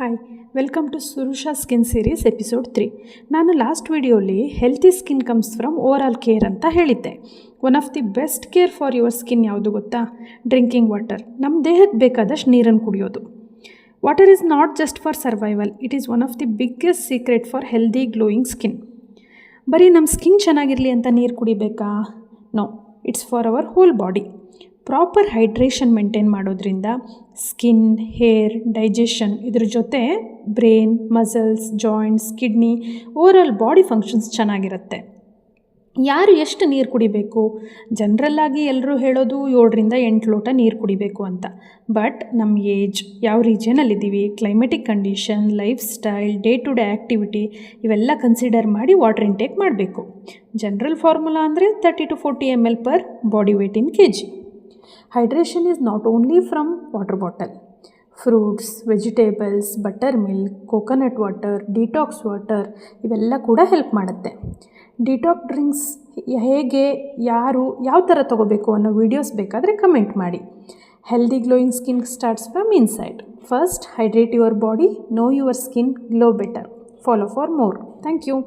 Hi, welcome to Surusha skin series episode 3. ನಾನು last ವಿಡಿಯೋಲಿ healthy skin comes from overall care ಅಂತ ಹೇಳಿದ್ದೆ. One of the best care for your skin ಯಾವುದು ಗೊತ್ತಾ? Drinking water. ನಮ್ಮ ದೇಹಕ್ಕೆ ಬೇಕಾದಷ್ಟು ನೀರನ್ನು ಕುಡಿಯೋದು. Water is not just for survival, it is one of the biggest secret for healthy glowing skin. ಬರೀ ನಮ್ಮ ಸ್ಕಿನ್ ಚೆನ್ನಾಗಿರಲಿ ಅಂತ ನೀರು ಕುಡಿಬೇಕಾ? No, it's for our whole body. Proper hydration maintain ಮಾಡೋದ್ರಿಂದ ಸ್ಕಿನ್, ಹೇರ್, ಡೈಜೆಷನ್, ಇದ್ರ ಜೊತೆ brain, muscles, joints, kidney, overall body functions ಚೆನ್ನಾಗಿರುತ್ತೆ. ಯಾರು ಎಷ್ಟು ನೀರು ಕುಡಿಬೇಕು? ಜನರಲ್ಲಾಗಿ ಎಲ್ಲರೂ ಹೇಳೋದು 7ರಿಂದ 8 ಲೋಟ ನೀರು ಕುಡಿಬೇಕು ಅಂತ. ಬಟ್ ನಮ್ಮ ಏಜ್, ಯಾವ ರೀಜನಲ್ಲಿದ್ದೀವಿ, climatic condition, lifestyle, day to day activity ಇವೆಲ್ಲ ಕನ್ಸಿಡರ್ ಮಾಡಿ ವಾಟರ್ ಇಂಟೇಕ್ ಮಾಡಬೇಕು. ಜನರಲ್ ಫಾರ್ಮುಲಾ ಅಂದರೆ 30 to 40 ml per body weight in kg. Hydration is not only from water bottle. Fruits, vegetables, buttermilk, coconut water, detox water ಇವೆಲ್ಲ ಕೂಡ help ಮಾಡುತ್ತೆ. ಡಿಟಾಕ್ drinks ಹೇಗೆ, ಯಾರು, ಯಾವ ಥರ ತೊಗೋಬೇಕು ಅನ್ನೋ ವೀಡಿಯೋಸ್ ಬೇಕಾದರೆ ಕಮೆಂಟ್ ಮಾಡಿ. Healthy glowing skin starts from inside. First, hydrate your body, know your skin, glow better. Follow for more. Thank you.